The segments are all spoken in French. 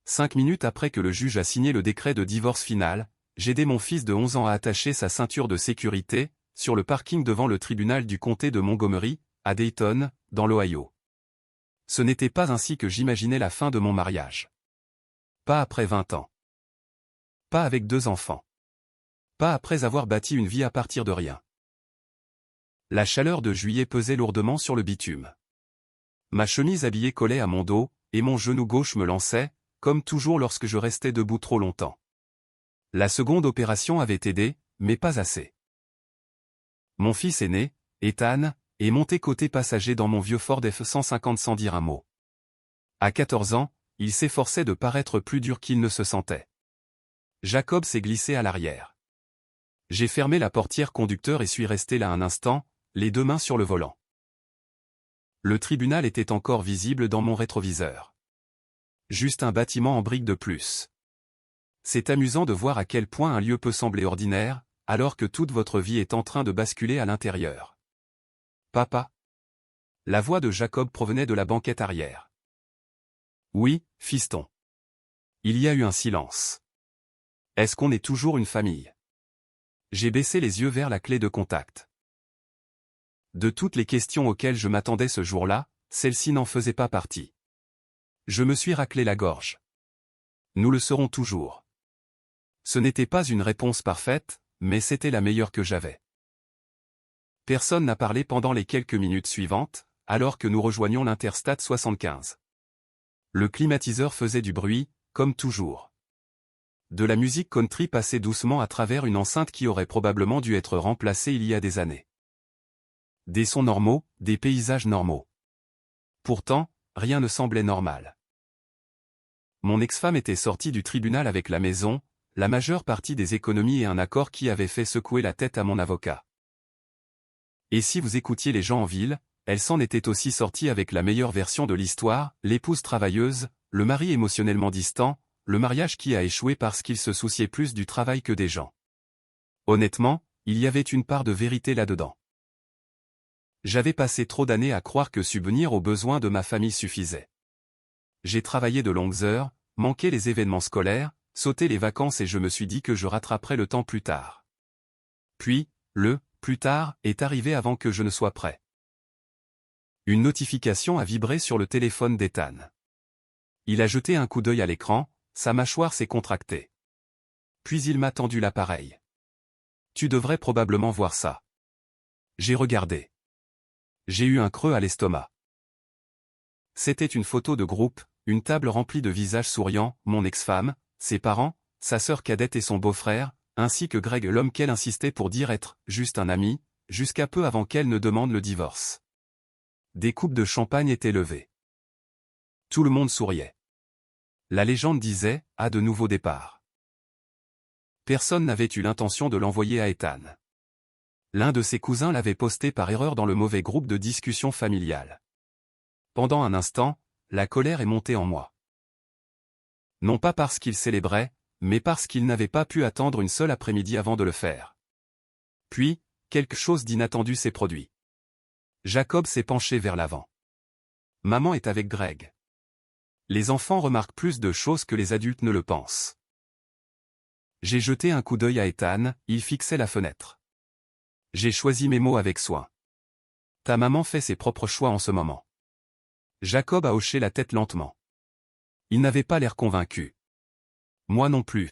5 minutes après que le juge a signé le décret de divorce final, j'aidais mon fils de 11 ans à attacher sa ceinture de sécurité, sur le parking devant le tribunal du comté de Montgomery, à Dayton, dans l'Ohio. Ce n'était pas ainsi que j'imaginais la fin de mon mariage. Pas après 20 ans. Pas avec 2 enfants. Pas après avoir bâti une vie à partir de rien. La chaleur de juillet pesait lourdement sur le bitume. Ma chemise habillée collait à mon dos, et mon genou gauche me lançait, comme toujours lorsque je restais debout trop longtemps. La seconde opération avait aidé, mais pas assez. Mon fils aîné, Ethan, est monté côté passager dans mon vieux Ford F-150 sans dire un mot. À 14 ans, il s'efforçait de paraître plus dur qu'il ne se sentait. Jacob s'est glissé à l'arrière. J'ai fermé la portière conducteur et suis resté là un instant, les 2 mains sur le volant. Le tribunal était encore visible dans mon rétroviseur. Juste un bâtiment en briques de plus. C'est amusant de voir à quel point un lieu peut sembler ordinaire, alors que toute votre vie est en train de basculer à l'intérieur. Papa. La voix de Jacob provenait de la banquette arrière. Oui, fiston. Il y a eu un silence. Est-ce qu'on est toujours une famille? J'ai baissé les yeux vers la clé de contact. De toutes les questions auxquelles je m'attendais ce jour-là, celle-ci n'en faisait pas partie. Je me suis raclé la gorge. Nous le serons toujours. Ce n'était pas une réponse parfaite, mais c'était la meilleure que j'avais. Personne n'a parlé pendant les quelques minutes suivantes, alors que nous rejoignions l'Interstate 75. Le climatiseur faisait du bruit, comme toujours. De la musique country passait doucement à travers une enceinte qui aurait probablement dû être remplacée il y a des années. Des sons normaux, des paysages normaux. Pourtant, rien ne semblait normal. Mon ex-femme était sortie du tribunal avec la maison, la majeure partie des économies et un accord qui avait fait secouer la tête à mon avocat. Et si vous écoutiez les gens en ville, elle s'en était aussi sortie avec la meilleure version de l'histoire, l'épouse travailleuse, le mari émotionnellement distant, le mariage qui a échoué parce qu'il se souciait plus du travail que des gens. Honnêtement, il y avait une part de vérité là-dedans. J'avais passé trop d'années à croire que subvenir aux besoins de ma famille suffisait. J'ai travaillé de longues heures, manqué les événements scolaires, sauté les vacances et je me suis dit que je rattraperais le temps plus tard. Puis, plus tard, est arrivé avant que je ne sois prêt. Une notification a vibré sur le téléphone d'Ethan. Il a jeté un coup d'œil à l'écran, sa mâchoire s'est contractée. Puis il m'a tendu l'appareil. Tu devrais probablement voir ça. J'ai regardé. J'ai eu un creux à l'estomac. C'était une photo de groupe, une table remplie de visages souriants, mon ex-femme, ses parents, sa sœur cadette et son beau-frère, ainsi que Greg l'homme qu'elle insistait pour dire être « juste un ami », jusqu'à peu avant qu'elle ne demande le divorce. Des coupes de champagne étaient levées. Tout le monde souriait. La légende disait « à de nouveaux départs ». Personne n'avait eu l'intention de l'envoyer à Ethan. L'un de ses cousins l'avait posté par erreur dans le mauvais groupe de discussion familiale. Pendant un instant, la colère est montée en moi. Non pas parce qu'il célébrait, mais parce qu'il n'avait pas pu attendre une seule après-midi avant de le faire. Puis, quelque chose d'inattendu s'est produit. Jacob s'est penché vers l'avant. Maman est avec Greg. Les enfants remarquent plus de choses que les adultes ne le pensent. J'ai jeté un coup d'œil à Ethan, il fixait la fenêtre. J'ai choisi mes mots avec soin. Ta maman fait ses propres choix en ce moment. Jacob a hoché la tête lentement. Il n'avait pas l'air convaincu. Moi non plus.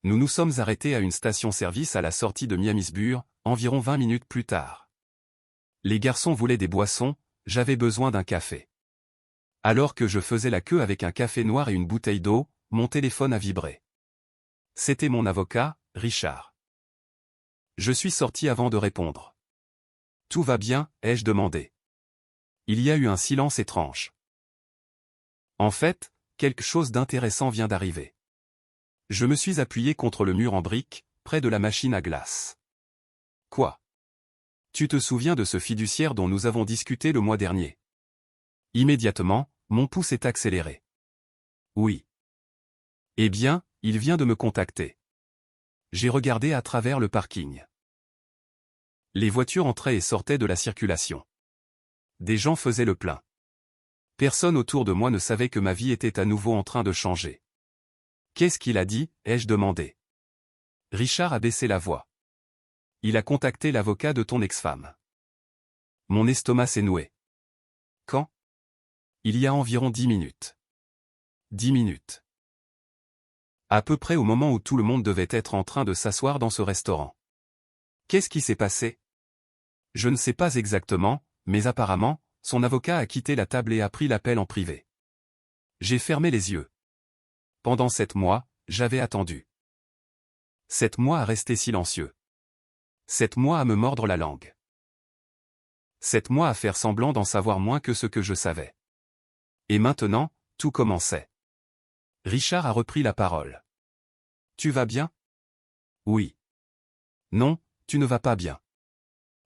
Nous nous sommes arrêtés à une station-service à la sortie de Miamisburg, environ 20 minutes plus tard. Les garçons voulaient des boissons, j'avais besoin d'un café. Alors que je faisais la queue avec un café noir et une bouteille d'eau, mon téléphone a vibré. C'était mon avocat, Richard. Je suis sorti avant de répondre. Tout va bien, ai-je demandé. Il y a eu un silence étrange. En fait, quelque chose d'intéressant vient d'arriver. Je me suis appuyé contre le mur en briques, près de la machine à glace. Quoi? Tu te souviens de ce fiduciaire dont nous avons discuté le mois dernier? Immédiatement, mon pouls s'est accéléré. Oui. Eh bien, il vient de me contacter. J'ai regardé à travers le parking. Les voitures entraient et sortaient de la circulation. Des gens faisaient le plein. Personne autour de moi ne savait que ma vie était à nouveau en train de changer. Qu'est-ce qu'il a dit, ai-je demandé. Richard a baissé la voix. Il a contacté l'avocat de ton ex-femme. Mon estomac s'est noué. Quand? Il y a environ 10 minutes. 10 minutes. À peu près au moment où tout le monde devait être en train de s'asseoir dans ce restaurant. Qu'est-ce qui s'est passé? Je ne sais pas exactement, mais apparemment, son avocat a quitté la table et a pris l'appel en privé. J'ai fermé les yeux. Pendant 7 mois, j'avais attendu. 7 mois à rester silencieux. 7 mois à me mordre la langue. 7 mois à faire semblant d'en savoir moins que ce que je savais. Et maintenant, tout commençait. Richard a repris la parole. Tu vas bien? Oui. Non, tu ne vas pas bien.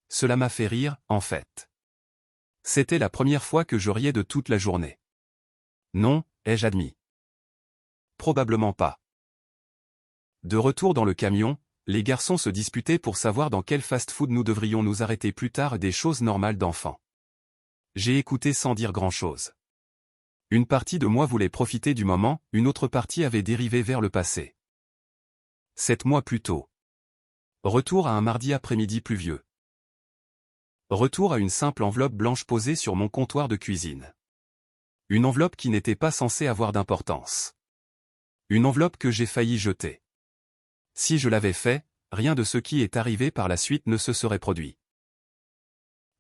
Cela m'a fait rire, en fait. C'était la première fois que je riais de toute la journée. Non, ai-je admis. Probablement pas. De retour dans le camion, les garçons se disputaient pour savoir dans quel fast-food nous devrions nous arrêter plus tard, des choses normales d'enfants. J'ai écouté sans dire grand-chose. Une partie de moi voulait profiter du moment, une autre partie avait dérivé vers le passé. 7 mois plus tôt. Retour à un mardi après-midi pluvieux. Retour à une simple enveloppe blanche posée sur mon comptoir de cuisine. Une enveloppe qui n'était pas censée avoir d'importance. Une enveloppe que j'ai failli jeter. Si je l'avais fait, rien de ce qui est arrivé par la suite ne se serait produit.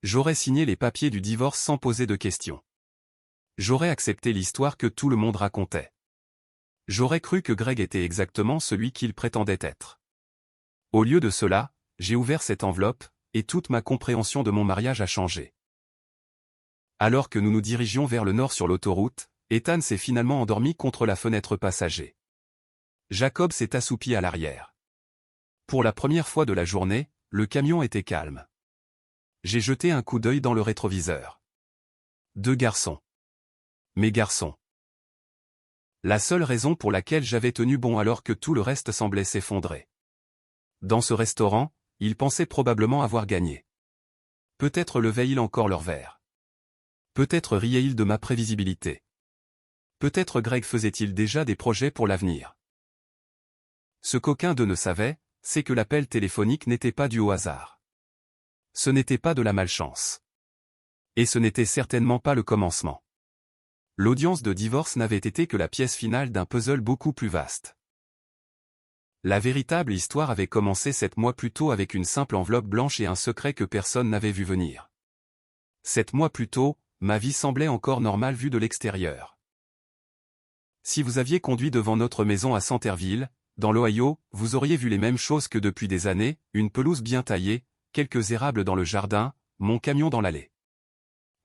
J'aurais signé les papiers du divorce sans poser de questions. J'aurais accepté l'histoire que tout le monde racontait. J'aurais cru que Greg était exactement celui qu'il prétendait être. Au lieu de cela, j'ai ouvert cette enveloppe, et toute ma compréhension de mon mariage a changé. Alors que nous nous dirigions vers le nord sur l'autoroute, Ethan s'est finalement endormi contre la fenêtre passager. Jacob s'est assoupi à l'arrière. Pour la première fois de la journée, le camion était calme. J'ai jeté un coup d'œil dans le rétroviseur. 2 garçons. Mes garçons. La seule raison pour laquelle j'avais tenu bon alors que tout le reste semblait s'effondrer. Dans ce restaurant, ils pensaient probablement avoir gagné. Peut-être levaient-ils encore leur verre. Peut-être riaient-ils de ma prévisibilité. Peut-être Greg faisait-il déjà des projets pour l'avenir. Ce qu'aucun d'eux ne savait, c'est que l'appel téléphonique n'était pas dû au hasard. Ce n'était pas de la malchance. Et ce n'était certainement pas le commencement. L'audience de divorce n'avait été que la pièce finale d'un puzzle beaucoup plus vaste. La véritable histoire avait commencé 7 mois plus tôt avec une simple enveloppe blanche et un secret que personne n'avait vu venir. 7 mois plus tôt, ma vie semblait encore normale vue de l'extérieur. Si vous aviez conduit devant notre maison à Centerville, dans l'Ohio, vous auriez vu les mêmes choses que depuis des années, une pelouse bien taillée, quelques érables dans le jardin, mon camion dans l'allée.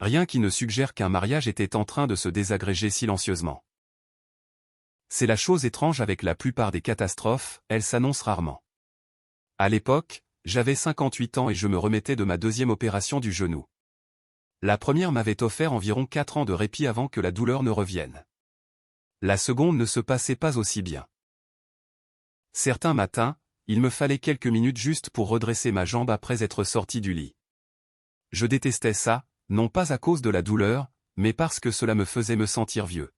Rien qui ne suggère qu'un mariage était en train de se désagréger silencieusement. C'est la chose étrange avec la plupart des catastrophes, elles s'annoncent rarement. À l'époque, j'avais 58 ans et je me remettais de ma 2e opération du genou. La première m'avait offert environ 4 ans de répit avant que la douleur ne revienne. La seconde ne se passait pas aussi bien. Certains matins, il me fallait quelques minutes juste pour redresser ma jambe après être sorti du lit. Je détestais ça, non pas à cause de la douleur, mais parce que cela me faisait me sentir vieux.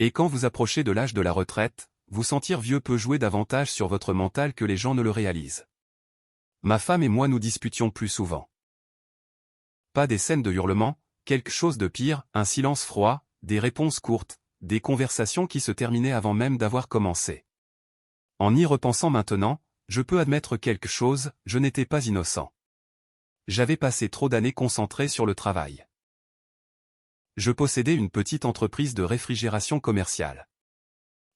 Et quand vous approchez de l'âge de la retraite, vous sentir vieux peut jouer davantage sur votre mental que les gens ne le réalisent. Ma femme et moi nous disputions plus souvent. Pas des scènes de hurlements, quelque chose de pire, un silence froid, des réponses courtes, des conversations qui se terminaient avant même d'avoir commencé. En y repensant maintenant, je peux admettre quelque chose, je n'étais pas innocent. J'avais passé trop d'années concentré sur le travail. Je possédais une petite entreprise de réfrigération commerciale.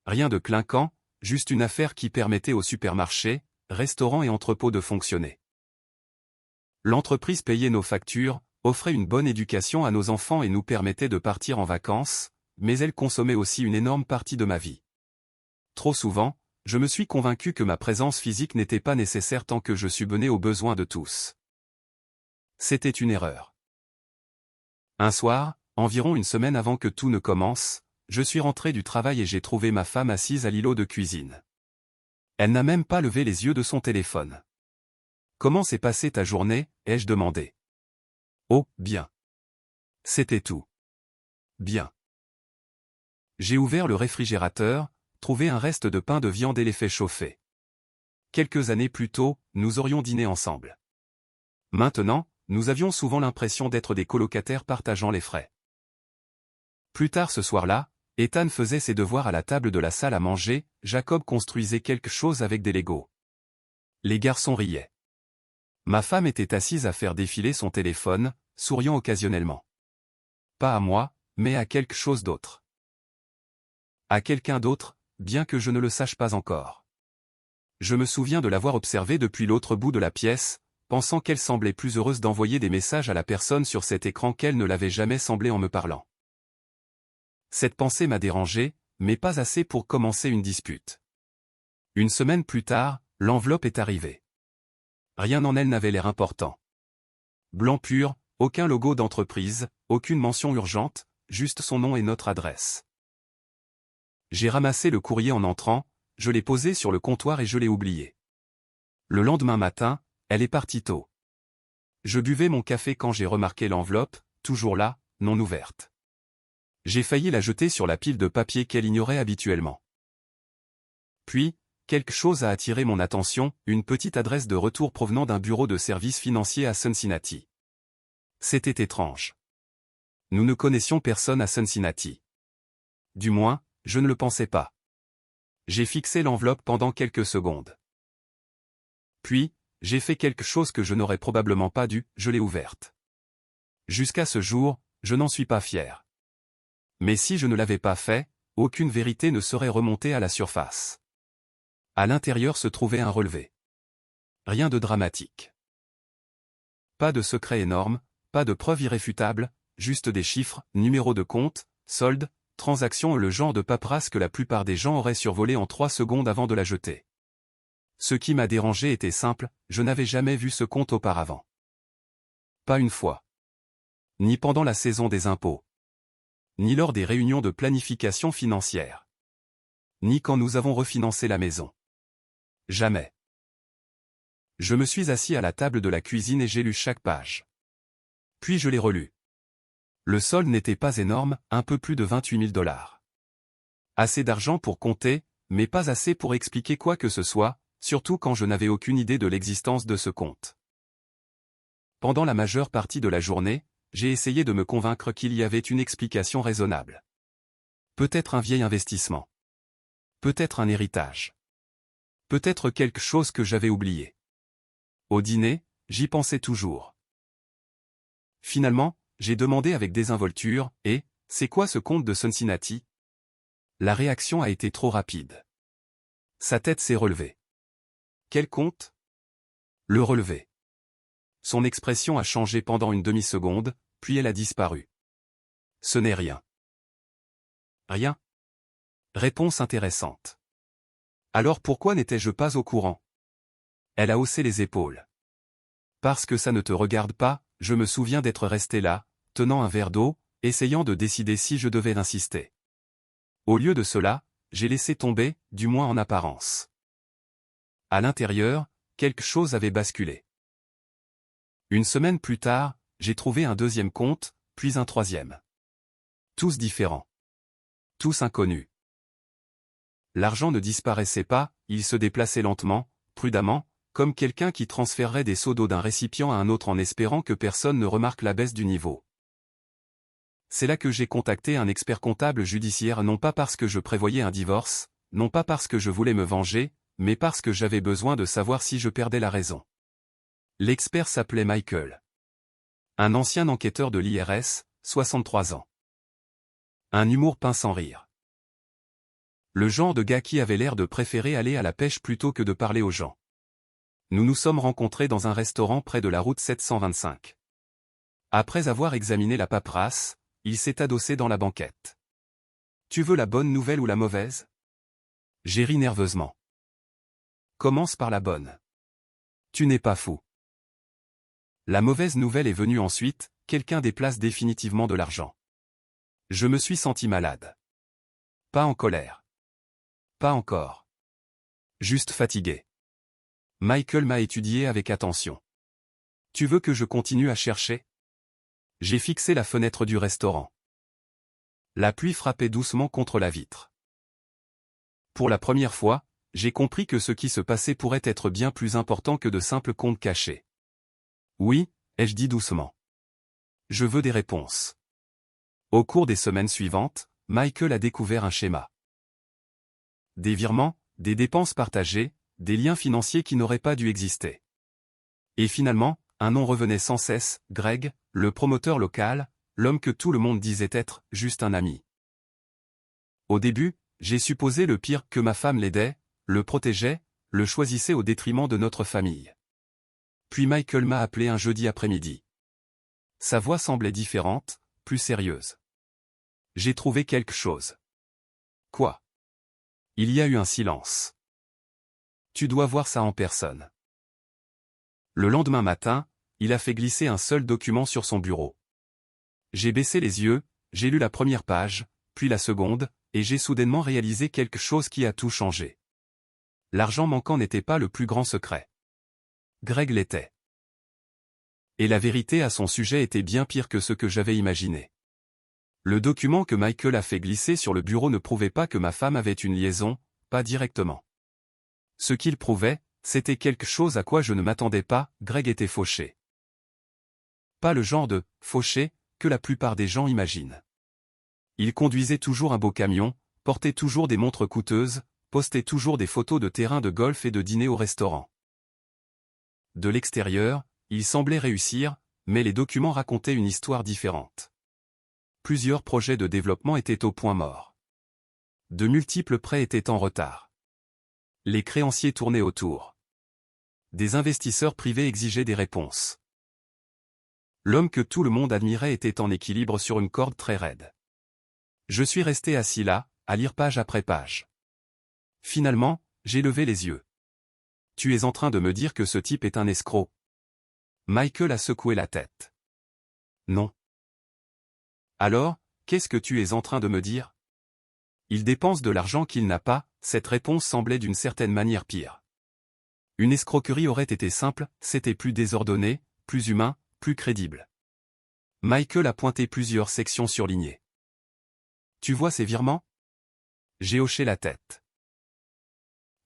Rien de clinquant, juste une affaire qui permettait aux supermarchés, restaurants et entrepôts de fonctionner. L'entreprise payait nos factures, offrait une bonne éducation à nos enfants et nous permettait de partir en vacances, mais elle consommait aussi une énorme partie de ma vie. Trop souvent, je me suis convaincu que ma présence physique n'était pas nécessaire tant que je subvenais aux besoins de tous. C'était une erreur. Un soir, environ une semaine avant que tout ne commence, je suis rentré du travail et j'ai trouvé ma femme assise à l'îlot de cuisine. Elle n'a même pas levé les yeux de son téléphone. « Comment s'est passée ta journée ?» ai-je demandé. « Oh, bien. » C'était tout. bien. J'ai ouvert le réfrigérateur, trouvé un reste de pain de viande et l'ai fait chauffer. Quelques années plus tôt, nous aurions dîné ensemble. Maintenant, nous avions souvent l'impression d'être des colocataires partageant les frais. Plus tard ce soir-là, Ethan faisait ses devoirs à la table de la salle à manger, Jacob construisait quelque chose avec des Legos. Les garçons riaient. Ma femme était assise à faire défiler son téléphone, souriant occasionnellement. Pas à moi, mais à quelque chose d'autre. À quelqu'un d'autre, bien que je ne le sache pas encore. Je me souviens de l'avoir observée depuis l'autre bout de la pièce, pensant qu'elle semblait plus heureuse d'envoyer des messages à la personne sur cet écran qu'elle ne l'avait jamais semblé en me parlant. Cette pensée m'a dérangé, mais pas assez pour commencer une dispute. Une semaine plus tard, l'enveloppe est arrivée. Rien en elle n'avait l'air important. Blanc pur, aucun logo d'entreprise, aucune mention urgente, juste son nom et notre adresse. J'ai ramassé le courrier en entrant, je l'ai posé sur le comptoir et je l'ai oublié. Le lendemain matin, elle est partie tôt. Je buvais mon café quand j'ai remarqué l'enveloppe, toujours là, non ouverte. J'ai failli la jeter sur la pile de papier qu'elle ignorait habituellement. Puis, quelque chose a attiré mon attention, une petite adresse de retour provenant d'un bureau de services financiers à Cincinnati. C'était étrange. Nous ne connaissions personne à Cincinnati. Du moins, je ne le pensais pas. J'ai fixé l'enveloppe pendant quelques secondes. Puis, j'ai fait quelque chose que je n'aurais probablement pas dû, je l'ai ouverte. Jusqu'à ce jour, je n'en suis pas fier. Mais si je ne l'avais pas fait, aucune vérité ne serait remontée à la surface. À l'intérieur se trouvait un relevé. Rien de dramatique. Pas de secret énorme, pas de preuves irréfutables, juste des chiffres, numéros de compte, soldes, transactions et le genre de paperasse que la plupart des gens auraient survolé en 3 secondes avant de la jeter. Ce qui m'a dérangé était simple, je n'avais jamais vu ce compte auparavant. Pas une fois. Ni pendant la saison des impôts. Ni lors des réunions de planification financière. Ni quand nous avons refinancé la maison. Jamais. Je me suis assis à la table de la cuisine et j'ai lu chaque page. Puis je l'ai relu. Le solde n'était pas énorme, un peu plus de 28 000 $. Assez d'argent pour compter, mais pas assez pour expliquer quoi que ce soit, surtout quand je n'avais aucune idée de l'existence de ce compte. Pendant la majeure partie de la journée, j'ai essayé de me convaincre qu'il y avait une explication raisonnable. Peut-être un vieil investissement. Peut-être un héritage. Peut-être quelque chose que j'avais oublié. Au dîner, j'y pensais toujours. Finalement, j'ai demandé avec désinvolture, « Et, c'est quoi ce compte de Cincinnati ?» La réaction a été trop rapide. Sa tête s'est relevée. « Quel compte ?» Le relevé. Son expression a changé pendant une demi-seconde, puis elle a disparu. Ce n'est rien. Rien. Réponse intéressante. Alors pourquoi n'étais-je pas au courant? Elle a haussé les épaules. Parce que ça ne te regarde pas, je me souviens d'être resté là, tenant un verre d'eau, essayant de décider si je devais insister. Au lieu de cela, j'ai laissé tomber, du moins en apparence. À l'intérieur, quelque chose avait basculé. Une semaine plus tard, j'ai trouvé un deuxième compte, puis un troisième. Tous différents. Tous inconnus. L'argent ne disparaissait pas, il se déplaçait lentement, prudemment, comme quelqu'un qui transférerait des seaux d'eau d'un récipient à un autre en espérant que personne ne remarque la baisse du niveau. C'est là que j'ai contacté un expert comptable judiciaire non pas parce que je prévoyais un divorce, non pas parce que je voulais me venger, mais parce que j'avais besoin de savoir si je perdais la raison. L'expert s'appelait Michael. Un ancien enquêteur de l'IRS, 63 ans. Un humour peint sans rire. Le genre de gars qui avait l'air de préférer aller à la pêche plutôt que de parler aux gens. Nous nous sommes rencontrés dans un restaurant près de la route 725. Après avoir examiné la paperasse, il s'est adossé dans la banquette. « Tu veux la bonne nouvelle ou la mauvaise ?» J'ai ri nerveusement. « Commence par la bonne. Tu n'es pas fou. » La mauvaise nouvelle est venue ensuite, quelqu'un déplace définitivement de l'argent. Je me suis senti malade. Pas en colère. Pas encore. Juste fatigué. Michael m'a étudié avec attention. « Tu veux que je continue à chercher ?» J'ai fixé la fenêtre du restaurant. La pluie frappait doucement contre la vitre. Pour la première fois, j'ai compris que ce qui se passait pourrait être bien plus important que de simples comptes cachés. Oui, ai-je dit doucement. Je veux des réponses. Au cours des semaines suivantes, Michael a découvert un schéma. Des virements, des dépenses partagées, des liens financiers qui n'auraient pas dû exister. Et finalement, un nom revenait sans cesse, Greg, le promoteur local, l'homme que tout le monde disait être juste un ami. Au début, j'ai supposé le pire, que ma femme l'aidait, le protégeait, le choisissait au détriment de notre famille. Puis Michael m'a appelé un jeudi après-midi. Sa voix semblait différente, plus sérieuse. J'ai trouvé quelque chose. Quoi? Il y a eu un silence. Tu dois voir ça en personne. Le lendemain matin, il a fait glisser un seul document sur son bureau. J'ai baissé les yeux, j'ai lu la première page, puis la seconde, et j'ai soudainement réalisé quelque chose qui a tout changé. L'argent manquant n'était pas le plus grand secret. Greg l'était. Et la vérité à son sujet était bien pire que ce que j'avais imaginé. Le document que Michael a fait glisser sur le bureau ne prouvait pas que ma femme avait une liaison, pas directement. Ce qu'il prouvait, c'était quelque chose à quoi je ne m'attendais pas, Greg était fauché. Pas le genre de « fauché » que la plupart des gens imaginent. Il conduisait toujours un beau camion, portait toujours des montres coûteuses, postait toujours des photos de terrains de golf et de dîners au restaurant. De l'extérieur, il semblait réussir, mais les documents racontaient une histoire différente. Plusieurs projets de développement étaient au point mort. De multiples prêts étaient en retard. Les créanciers tournaient autour. Des investisseurs privés exigeaient des réponses. L'homme que tout le monde admirait était en équilibre sur une corde très raide. Je suis resté assis là, à lire page après page. Finalement, j'ai levé les yeux. Tu es en train de me dire que ce type est un escroc? Michael a secoué la tête. Non. Alors, qu'est-ce que tu es en train de me dire? Il dépense de l'argent qu'il n'a pas, cette réponse semblait d'une certaine manière pire. Une escroquerie aurait été simple, c'était plus désordonné, plus humain, plus crédible. Michael a pointé plusieurs sections surlignées. Tu vois ces virements? J'ai hoché la tête.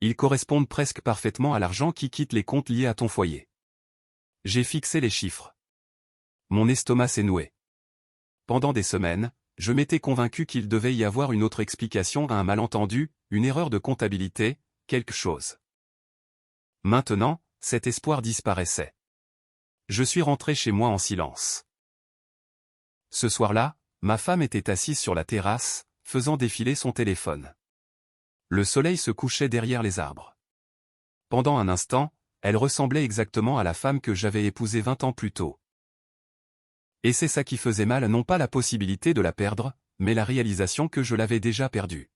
Ils correspondent presque parfaitement à l'argent qui quitte les comptes liés à ton foyer. J'ai fixé les chiffres. Mon estomac s'est noué. Pendant des semaines, je m'étais convaincu qu'il devait y avoir une autre explication à un malentendu, une erreur de comptabilité, quelque chose. Maintenant, cet espoir disparaissait. Je suis rentré chez moi en silence. Ce soir-là, ma femme était assise sur la terrasse, faisant défiler son téléphone. Le soleil se couchait derrière les arbres. Pendant un instant, elle ressemblait exactement à la femme que j'avais épousée 20 ans plus tôt. Et c'est ça qui faisait mal, non pas la possibilité de la perdre, mais la réalisation que je l'avais déjà perdue.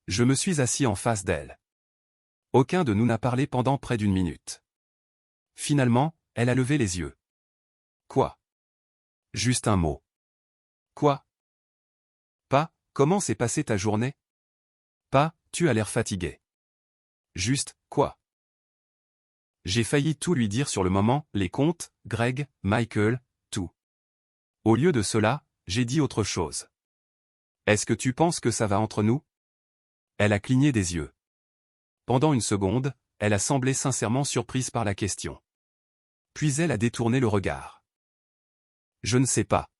Je me suis assis en face d'elle. Aucun de nous n'a parlé pendant près d'une minute. Finalement, elle a levé les yeux. Quoi? Juste un mot. Quoi? Pas, comment s'est passée ta journée? Pas, tu as l'air fatigué. Juste, quoi? J'ai failli tout lui dire sur le moment, les comptes, Greg, Michael, tout. Au lieu de cela, j'ai dit autre chose. Est-ce que tu penses que ça va entre nous? Elle a cligné des yeux. Pendant une seconde, elle a semblé sincèrement surprise par la question. Puis elle a détourné le regard. Je ne sais pas.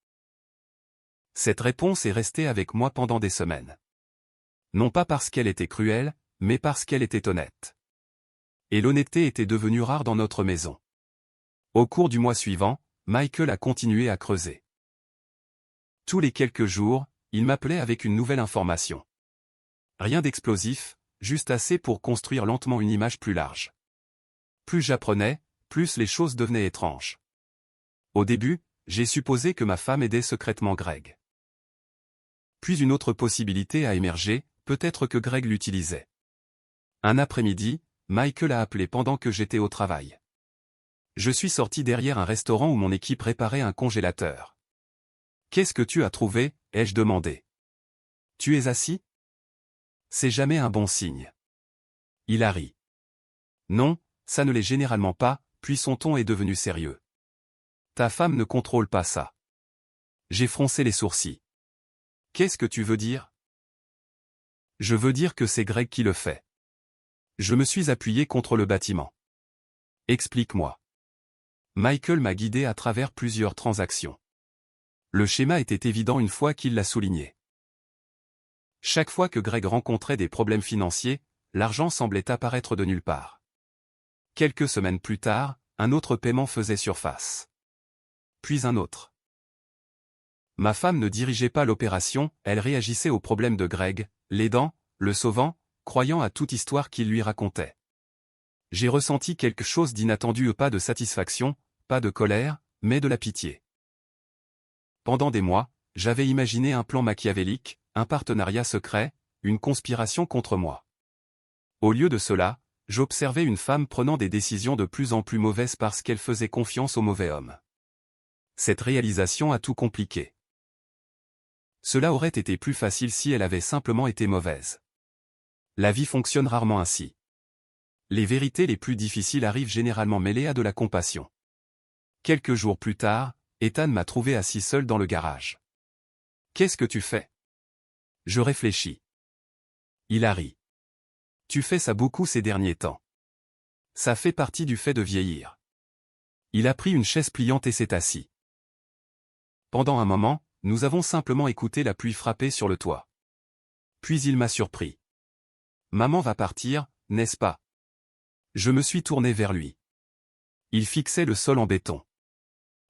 Cette réponse est restée avec moi pendant des semaines. Non pas parce qu'elle était cruelle, mais parce qu'elle était honnête. Et l'honnêteté était devenue rare dans notre maison. Au cours du mois suivant, Michael a continué à creuser. Tous les quelques jours, il m'appelait avec une nouvelle information. Rien d'explosif, juste assez pour construire lentement une image plus large. Plus j'apprenais, plus les choses devenaient étranges. Au début, j'ai supposé que ma femme aidait secrètement Greg. Puis une autre possibilité a émergé, peut-être que Greg l'utilisait. Un après-midi, Michael a appelé pendant que j'étais au travail. Je suis sorti derrière un restaurant où mon équipe réparait un congélateur. « Qu'est-ce que tu as trouvé ?» ai-je demandé. « Tu es assis ? C'est jamais un bon signe. » Il a ri. « Non, ça ne l'est généralement pas », puis son ton est devenu sérieux. « Ta femme ne contrôle pas ça. » J'ai froncé les sourcils. Qu'est-ce que tu veux dire? Je veux dire que c'est Greg qui le fait. Je me suis appuyé contre le bâtiment. Explique-moi. Michael m'a guidé à travers plusieurs transactions. Le schéma était évident une fois qu'il l'a souligné. Chaque fois que Greg rencontrait des problèmes financiers, l'argent semblait apparaître de nulle part. Quelques semaines plus tard, un autre paiement faisait surface. Puis un autre. Ma femme ne dirigeait pas l'opération, elle réagissait aux problèmes de Greg, l'aidant, le sauvant, croyant à toute histoire qu'il lui racontait. J'ai ressenti quelque chose d'inattendu, pas de satisfaction, pas de colère, mais de la pitié. Pendant des mois, j'avais imaginé un plan machiavélique, un partenariat secret, une conspiration contre moi. Au lieu de cela, j'observais une femme prenant des décisions de plus en plus mauvaises parce qu'elle faisait confiance au mauvais homme. Cette réalisation a tout compliqué. Cela aurait été plus facile si elle avait simplement été mauvaise. La vie fonctionne rarement ainsi. Les vérités les plus difficiles arrivent généralement mêlées à de la compassion. Quelques jours plus tard, Ethan m'a trouvé assis seul dans le garage. « Qu'est-ce que tu fais ?» Je réfléchis. Il a ri. « Tu fais ça beaucoup ces derniers temps. Ça fait partie du fait de vieillir. » Il a pris une chaise pliante et s'est assis. Pendant un moment, nous avons simplement écouté la pluie frapper sur le toit. Puis il m'a surpris. « Maman va partir, n'est-ce pas ?» Je me suis tourné vers lui. Il fixait le sol en béton.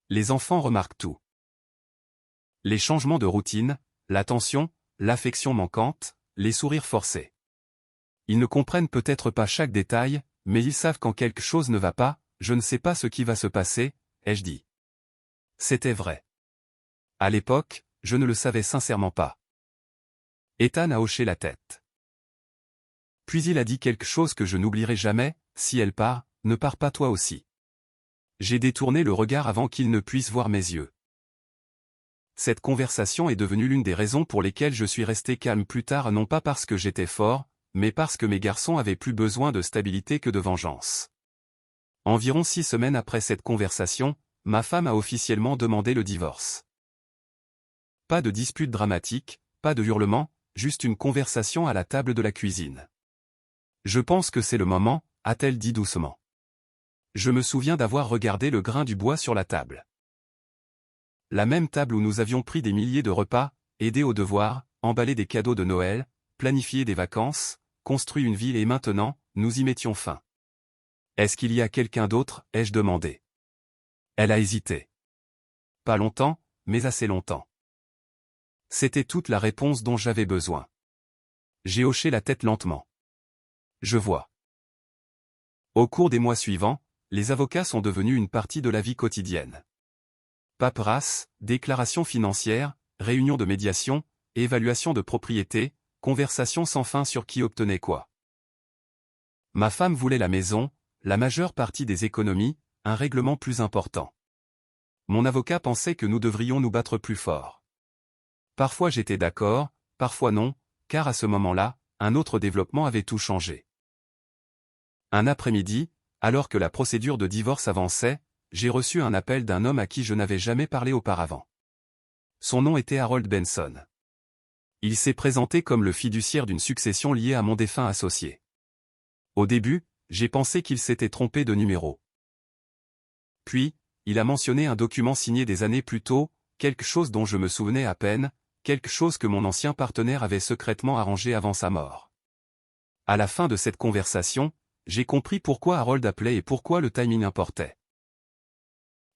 Les enfants remarquent tout. Les changements de routine, la tension, l'affection manquante, les sourires forcés. Ils ne comprennent peut-être pas chaque détail, mais ils savent quand quelque chose ne va pas, je ne sais pas ce qui va se passer, ai-je dit. C'était vrai. À l'époque, je ne le savais sincèrement pas. Ethan a hoché la tête. Puis il a dit quelque chose que je n'oublierai jamais, si elle part, ne pars pas toi aussi. J'ai détourné le regard avant qu'il ne puisse voir mes yeux. Cette conversation est devenue l'une des raisons pour lesquelles je suis resté calme plus tard, non pas parce que j'étais fort, mais parce que mes garçons avaient plus besoin de stabilité que de vengeance. Environ 6 semaines après cette conversation, ma femme a officiellement demandé le divorce. Pas de dispute dramatique, pas de hurlements, juste une conversation à la table de la cuisine. Je pense que c'est le moment, a-t-elle dit doucement. Je me souviens d'avoir regardé le grain du bois sur la table. La même table où nous avions pris des milliers de repas, aidé aux devoirs, emballé des cadeaux de Noël, planifié des vacances, construit une ville et maintenant, nous y mettions fin. Est-ce qu'il y a quelqu'un d'autre, ai-je demandé. Elle a hésité. Pas longtemps, mais assez longtemps. C'était toute la réponse dont j'avais besoin. J'ai hoché la tête lentement. Je vois. Au cours des mois suivants, les avocats sont devenus une partie de la vie quotidienne. Paperasse, déclarations financières, réunions de médiation, évaluation de propriété, conversations sans fin sur qui obtenait quoi. Ma femme voulait la maison, la majeure partie des économies, un règlement plus important. Mon avocat pensait que nous devrions nous battre plus fort. Parfois j'étais d'accord, parfois non, car à ce moment-là, un autre développement avait tout changé. Un après-midi, alors que la procédure de divorce avançait, j'ai reçu un appel d'un homme à qui je n'avais jamais parlé auparavant. Son nom était Harold Benson. Il s'est présenté comme le fiduciaire d'une succession liée à mon défunt associé. Au début, j'ai pensé qu'il s'était trompé de numéro. Puis, il a mentionné un document signé des années plus tôt, quelque chose dont je me souvenais à peine, quelque chose que mon ancien partenaire avait secrètement arrangé avant sa mort. À la fin de cette conversation, j'ai compris pourquoi Harold appelait et pourquoi le timing importait.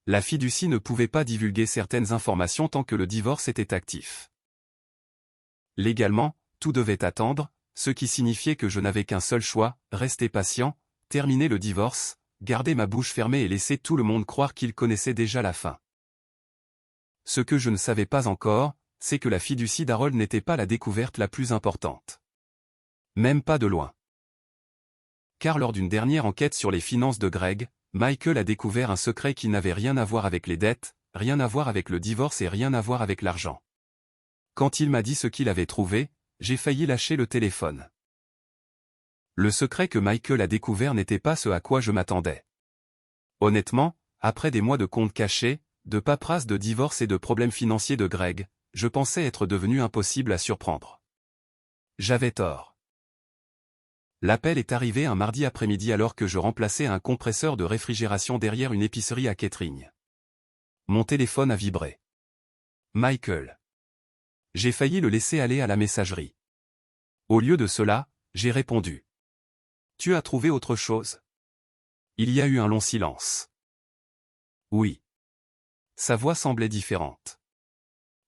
La fiducie ne pouvait pas divulguer certaines informations tant que le divorce était actif. Légalement, tout devait attendre, ce qui signifiait que je n'avais qu'un seul choix, rester patient, terminer le divorce, garder ma bouche fermée et laisser tout le monde croire qu'il connaissait déjà la fin. Ce que je ne savais pas encore, c'est que la fiducie d'Harold n'était pas la découverte la plus importante. Même pas de loin. Car lors d'une dernière enquête sur les finances de Greg, Michael a découvert un secret qui n'avait rien à voir avec les dettes, rien à voir avec le divorce et rien à voir avec l'argent. Quand il m'a dit ce qu'il avait trouvé, j'ai failli lâcher le téléphone. Le secret que Michael a découvert n'était pas ce à quoi je m'attendais. Honnêtement, après des mois de comptes cachés, de paperasse de divorce et de problèmes financiers de Greg, je pensais être devenu impossible à surprendre. J'avais tort. L'appel est arrivé un mardi après-midi alors que je remplaçais un compresseur de réfrigération derrière une épicerie à Kettering. Mon téléphone a vibré. Michael. J'ai failli le laisser aller à la messagerie. Au lieu de cela, j'ai répondu. Tu as trouvé autre chose? Il y a eu un long silence. Oui. Sa voix semblait différente.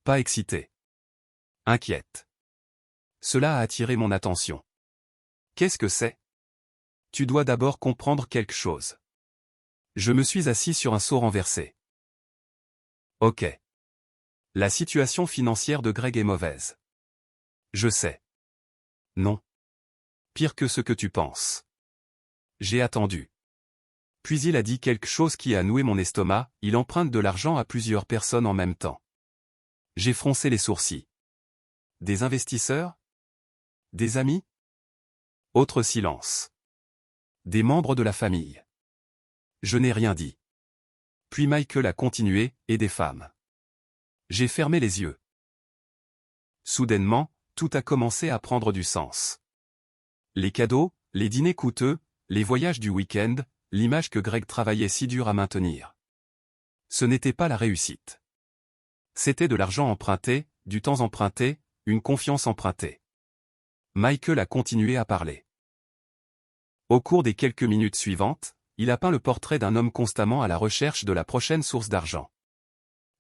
Pas excitée. Inquiète. Cela a attiré mon attention. Qu'est-ce que c'est? Tu dois d'abord comprendre quelque chose. Je me suis assis sur un seau renversé. Ok. La situation financière de Greg est mauvaise. Je sais. Non. Pire que ce que tu penses. J'ai attendu. Puis il a dit quelque chose qui a noué mon estomac, il emprunte de l'argent à plusieurs personnes en même temps. J'ai froncé les sourcils. Des investisseurs? Des amis? Autre silence. Des membres de la famille. Je n'ai rien dit. Puis Michael a continué, et des femmes. J'ai fermé les yeux. Soudainement, tout a commencé à prendre du sens. Les cadeaux, les dîners coûteux, les voyages du week-end, l'image que Greg travaillait si dur à maintenir. Ce n'était pas la réussite. C'était de l'argent emprunté, du temps emprunté, une confiance empruntée. Michael a continué à parler. Au cours des quelques minutes suivantes, il a peint le portrait d'un homme constamment à la recherche de la prochaine source d'argent.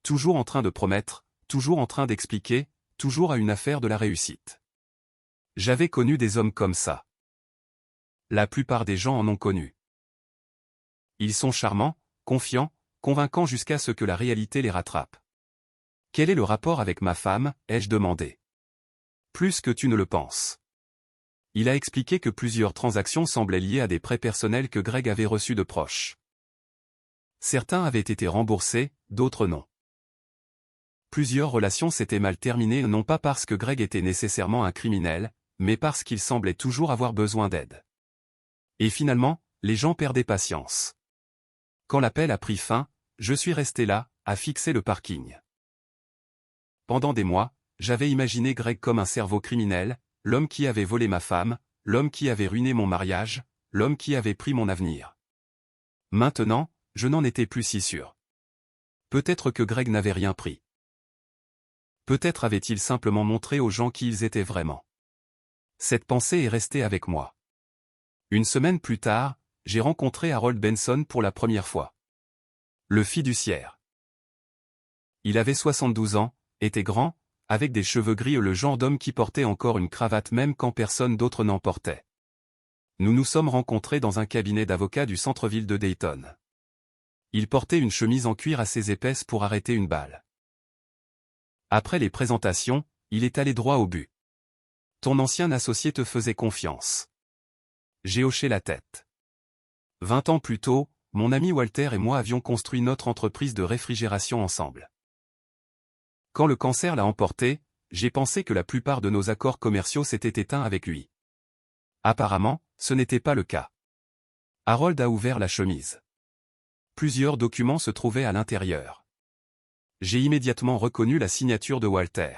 Toujours en train de promettre, toujours en train d'expliquer, toujours à une affaire de la réussite. J'avais connu des hommes comme ça. La plupart des gens en ont connu. Ils sont charmants, confiants, convaincants jusqu'à ce que la réalité les rattrape. Quel est le rapport avec ma femme, ai-je demandé. Plus que tu ne le penses. Il a expliqué que plusieurs transactions semblaient liées à des prêts personnels que Greg avait reçus de proches. Certains avaient été remboursés, d'autres non. Plusieurs relations s'étaient mal terminées non pas parce que Greg était nécessairement un criminel, mais parce qu'il semblait toujours avoir besoin d'aide. Et finalement, les gens perdaient patience. Quand l'appel a pris fin, je suis resté là, à fixer le parking. Pendant des mois, j'avais imaginé Greg comme un cerveau criminel, l'homme qui avait volé ma femme, l'homme qui avait ruiné mon mariage, l'homme qui avait pris mon avenir. Maintenant, je n'en étais plus si sûr. Peut-être que Greg n'avait rien pris. Peut-être avait-il simplement montré aux gens qui ils étaient vraiment. Cette pensée est restée avec moi. Une semaine plus tard, j'ai rencontré Harold Benson pour la première fois. Le fiduciaire. Il avait 72 ans, était grand, avec des cheveux gris et le genre d'homme qui portait encore une cravate même quand personne d'autre n'en portait. Nous nous sommes rencontrés dans un cabinet d'avocats du centre-ville de Dayton. Il portait une chemise en cuir assez épaisse pour arrêter une balle. Après les présentations, il est allé droit au but. Ton ancien associé te faisait confiance. J'ai hoché la tête. 20 ans plus tôt, mon ami Walter et moi avions construit notre entreprise de réfrigération ensemble. Quand le cancer l'a emporté, j'ai pensé que la plupart de nos accords commerciaux s'étaient éteints avec lui. Apparemment, ce n'était pas le cas. Harold a ouvert la chemise. Plusieurs documents se trouvaient à l'intérieur. J'ai immédiatement reconnu la signature de Walter.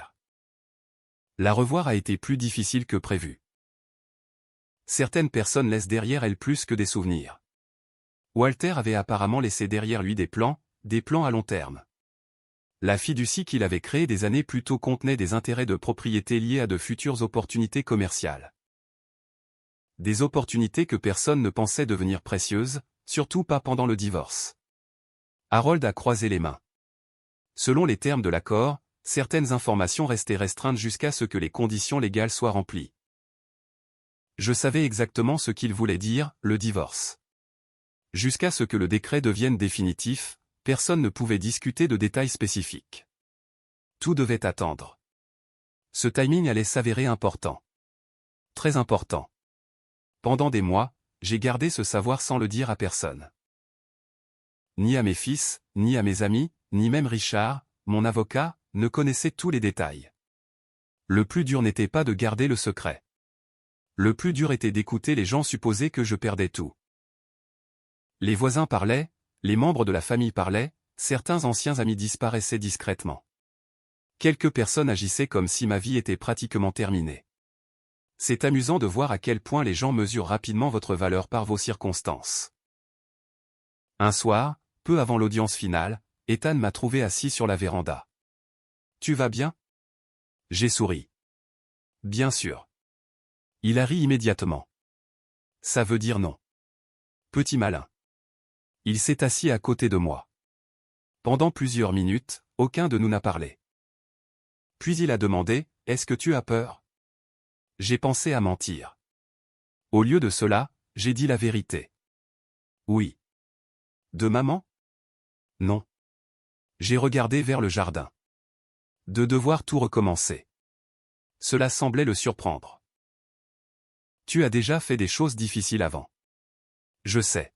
La revoir a été plus difficile que prévu. Certaines personnes laissent derrière elles plus que des souvenirs. Walter avait apparemment laissé derrière lui des plans à long terme. La fiducie qu'il avait créée des années plus tôt contenait des intérêts de propriété liés à de futures opportunités commerciales. Des opportunités que personne ne pensait devenir précieuses, surtout pas pendant le divorce. Harold a croisé les mains. Selon les termes de l'accord, certaines informations restaient restreintes jusqu'à ce que les conditions légales soient remplies. Je savais exactement ce qu'il voulait dire, le divorce. Jusqu'à ce que le décret devienne définitif, personne ne pouvait discuter de détails spécifiques. Tout devait attendre. Ce timing allait s'avérer important. Très important. Pendant des mois, j'ai gardé ce savoir sans le dire à personne. Ni à mes fils, ni à mes amis, ni même Richard, mon avocat, ne connaissait tous les détails. Le plus dur n'était pas de garder le secret. Le plus dur était d'écouter les gens supposer que je perdais tout. Les voisins parlaient, les membres de la famille parlaient, certains anciens amis disparaissaient discrètement. Quelques personnes agissaient comme si ma vie était pratiquement terminée. C'est amusant de voir à quel point les gens mesurent rapidement votre valeur par vos circonstances. Un soir, peu avant l'audience finale, Ethan m'a trouvé assis sur la véranda. « Tu vas bien ?» J'ai souri. « Bien sûr. » Il a ri immédiatement. « Ça veut dire non. » Petit malin. Il s'est assis à côté de moi. Pendant plusieurs minutes, aucun de nous n'a parlé. Puis il a demandé, « Est-ce que tu as peur ?» J'ai pensé à mentir. Au lieu de cela, j'ai dit la vérité. Oui. De maman? Non. J'ai regardé vers le jardin. De devoir tout recommencer. Cela semblait le surprendre. Tu as déjà fait des choses difficiles avant. Je sais.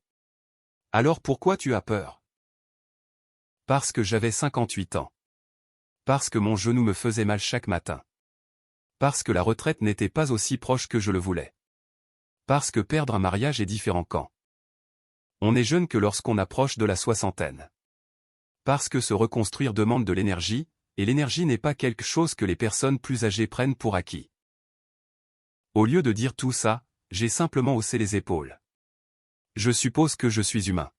Alors pourquoi tu as peur? Parce que j'avais 58 ans. Parce que mon genou me faisait mal chaque matin. Parce que la retraite n'était pas aussi proche que je le voulais. Parce que perdre un mariage est différent quand on est jeune que lorsqu'on approche de la soixantaine. Parce que se reconstruire demande de l'énergie, et l'énergie n'est pas quelque chose que les personnes plus âgées prennent pour acquis. Au lieu de dire tout ça, j'ai simplement haussé les épaules. Je suppose que je suis humain.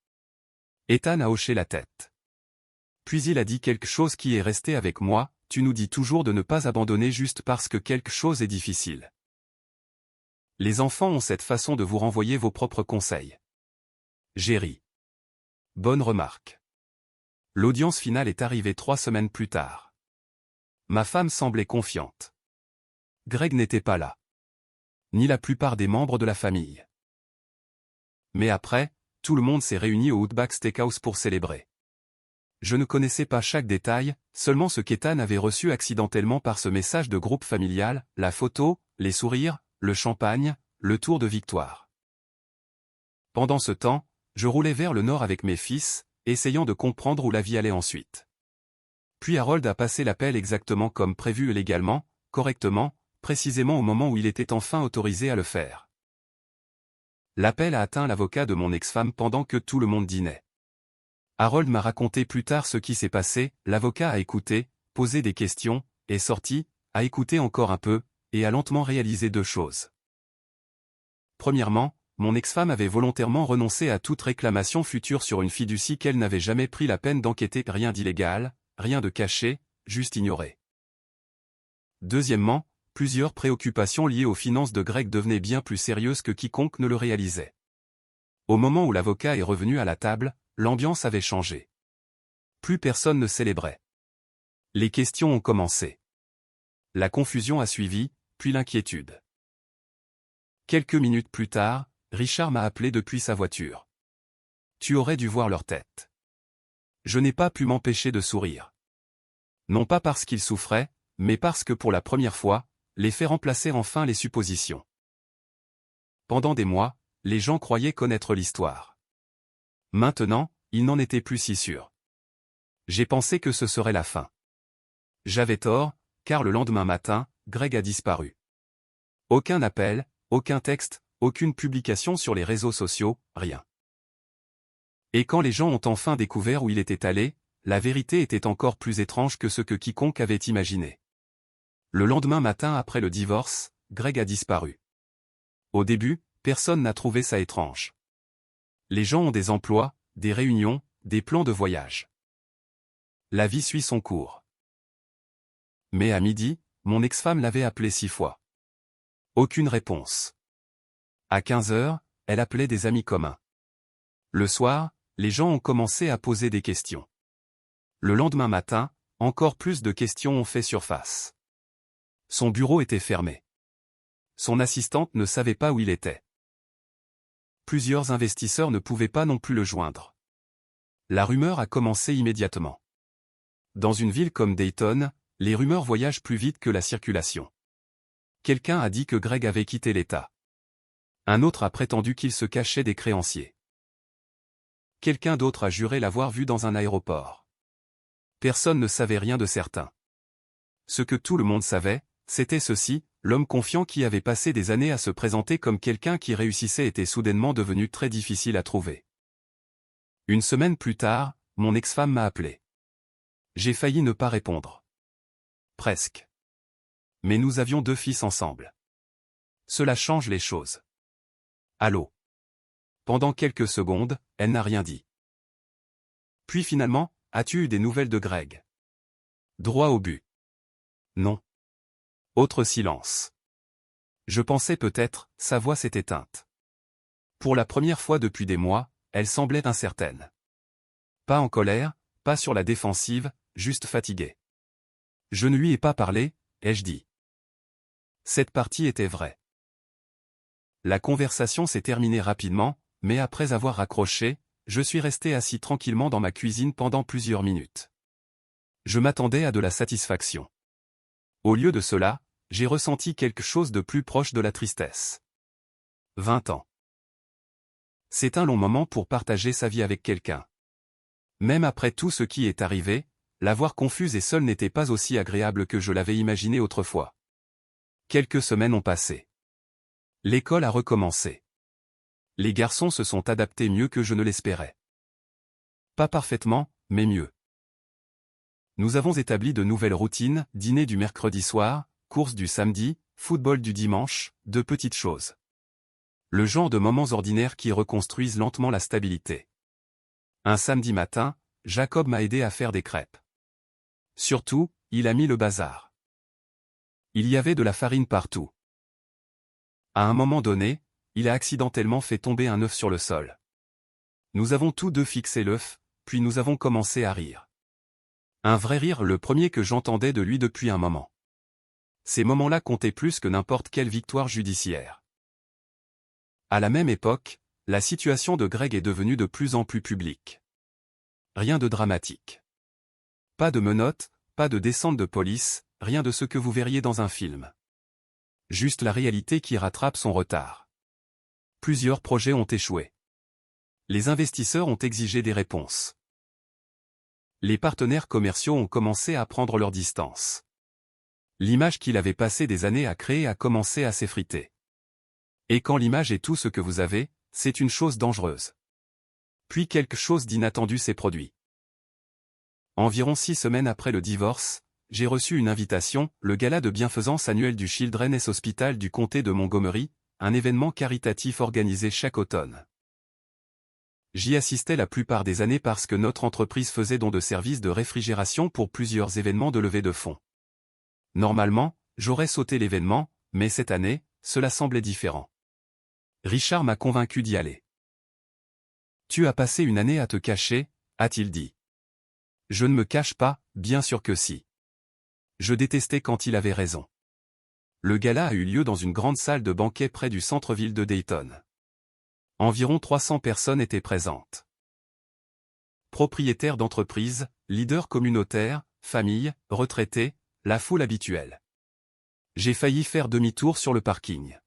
Ethan a hoché la tête. Puis il a dit quelque chose qui est resté avec moi, tu nous dis toujours de ne pas abandonner juste parce que quelque chose est difficile. Les enfants ont cette façon de vous renvoyer vos propres conseils. J'ai ri. Bonne remarque. L'audience finale est arrivée 3 semaines plus tard. Ma femme semblait confiante. Greg n'était pas là. Ni la plupart des membres de la famille. Mais après, tout le monde s'est réuni au Outback Steakhouse pour célébrer. Je ne connaissais pas chaque détail, seulement ce qu'Ethan avait reçu accidentellement par ce message de groupe familial, la photo, les sourires, le champagne, le tour de victoire. Pendant ce temps, je roulais vers le nord avec mes fils, essayant de comprendre où la vie allait ensuite. Puis Harold a passé l'appel exactement comme prévu et légalement, correctement, précisément au moment où il était enfin autorisé à le faire. L'appel a atteint l'avocat de mon ex-femme pendant que tout le monde dînait. Harold m'a raconté plus tard ce qui s'est passé, l'avocat a écouté, posé des questions, est sorti, a écouté encore un peu, et a lentement réalisé 2 choses. Premièrement, mon ex-femme avait volontairement renoncé à toute réclamation future sur une fiducie qu'elle n'avait jamais pris la peine d'enquêter, rien d'illégal, rien de caché, juste ignoré. Deuxièmement, plusieurs préoccupations liées aux finances de Greg devenaient bien plus sérieuses que quiconque ne le réalisait. Au moment où l'avocat est revenu à la table, l'ambiance avait changé. Plus personne ne célébrait. Les questions ont commencé. La confusion a suivi, puis l'inquiétude. Quelques minutes plus tard, Richard m'a appelé depuis sa voiture. Tu aurais dû voir leur tête. Je n'ai pas pu m'empêcher de sourire. Non pas parce qu'ils souffraient, mais parce que pour la première fois, les faits remplaçaient enfin les suppositions. Pendant des mois, les gens croyaient connaître l'histoire. Maintenant, ils n'en étaient plus si sûrs. J'ai pensé que ce serait la fin. J'avais tort, car le lendemain matin, Greg a disparu. Aucun appel, aucun texte, aucune publication sur les réseaux sociaux, rien. Et quand les gens ont enfin découvert où il était allé, la vérité était encore plus étrange que ce que quiconque avait imaginé. Le lendemain matin après le divorce, Greg a disparu. Au début, personne n'a trouvé ça étrange. Les gens ont des emplois, des réunions, des plans de voyage. La vie suit son cours. Mais à midi, mon ex-femme l'avait appelé 6 fois. Aucune réponse. À 15 heures, elle appelait des amis communs. Le soir, les gens ont commencé à poser des questions. Le lendemain matin, encore plus de questions ont fait surface. Son bureau était fermé. Son assistante ne savait pas où il était. Plusieurs investisseurs ne pouvaient pas non plus le joindre. La rumeur a commencé immédiatement. Dans une ville comme Dayton, les rumeurs voyagent plus vite que la circulation. Quelqu'un a dit que Greg avait quitté l'État. Un autre a prétendu qu'il se cachait des créanciers. Quelqu'un d'autre a juré l'avoir vu dans un aéroport. Personne ne savait rien de certain. Ce que tout le monde savait, c'était ceci, l'homme confiant qui avait passé des années à se présenter comme quelqu'un qui réussissait était soudainement devenu très difficile à trouver. Une semaine plus tard, mon ex-femme m'a appelé. J'ai failli ne pas répondre. Presque. Mais nous avions 2 fils ensemble. Cela change les choses. Allô. Pendant quelques secondes, elle n'a rien dit. Puis finalement, as-tu eu des nouvelles de Greg? Droit au but. Non. Autre silence. Je pensais peut-être, sa voix s'est éteinte. Pour la première fois depuis des mois, elle semblait incertaine. Pas en colère, pas sur la défensive, juste fatiguée. Je ne lui ai pas parlé, ai-je dit. Cette partie était vraie. La conversation s'est terminée rapidement, mais après avoir raccroché, je suis resté assis tranquillement dans ma cuisine pendant plusieurs minutes. Je m'attendais à de la satisfaction. Au lieu de cela, j'ai ressenti quelque chose de plus proche de la tristesse. 20 ans. C'est un long moment pour partager sa vie avec quelqu'un. Même après tout ce qui est arrivé, la voir confuse et seule n'était pas aussi agréable que je l'avais imaginé autrefois. Quelques semaines ont passé. L'école a recommencé. Les garçons se sont adaptés mieux que je ne l'espérais. Pas parfaitement, mais mieux. Nous avons établi de nouvelles routines, dîner du mercredi soir, course du samedi, football du dimanche, de petites choses. Le genre de moments ordinaires qui reconstruisent lentement la stabilité. Un samedi matin, Jacob m'a aidé à faire des crêpes. Surtout, il a mis le bazar. Il y avait de la farine partout. À un moment donné, il a accidentellement fait tomber un œuf sur le sol. Nous avons tous deux fixé l'œuf, puis nous avons commencé à rire. Un vrai rire, le premier que j'entendais de lui depuis un moment. Ces moments-là comptaient plus que n'importe quelle victoire judiciaire. À la même époque, la situation de Greg est devenue de plus en plus publique. Rien de dramatique. Pas de menottes, pas de descente de police, rien de ce que vous verriez dans un film. Juste la réalité qui rattrape son retard. Plusieurs projets ont échoué. Les investisseurs ont exigé des réponses. Les partenaires commerciaux ont commencé à prendre leur distance. L'image qu'il avait passé des années à créer a commencé à s'effriter. Et quand l'image est tout ce que vous avez, c'est une chose dangereuse. Puis quelque chose d'inattendu s'est produit. Environ 6 semaines après le divorce, j'ai reçu une invitation, le gala de bienfaisance annuel du Children's Hospital du comté de Montgomery, un événement caritatif organisé chaque automne. J'y assistais la plupart des années parce que notre entreprise faisait don de services de réfrigération pour plusieurs événements de levée de fonds. Normalement, j'aurais sauté l'événement, mais cette année, cela semblait différent. Richard m'a convaincu d'y aller. « Tu as passé une année à te cacher », a-t-il dit. Je ne me cache pas, bien sûr que si. Je détestais quand il avait raison. Le gala a eu lieu dans une grande salle de banquet près du centre-ville de Dayton. Environ 300 personnes étaient présentes. Propriétaires d'entreprises, leaders communautaires, familles, retraités, la foule habituelle. J'ai failli faire demi-tour sur le parking.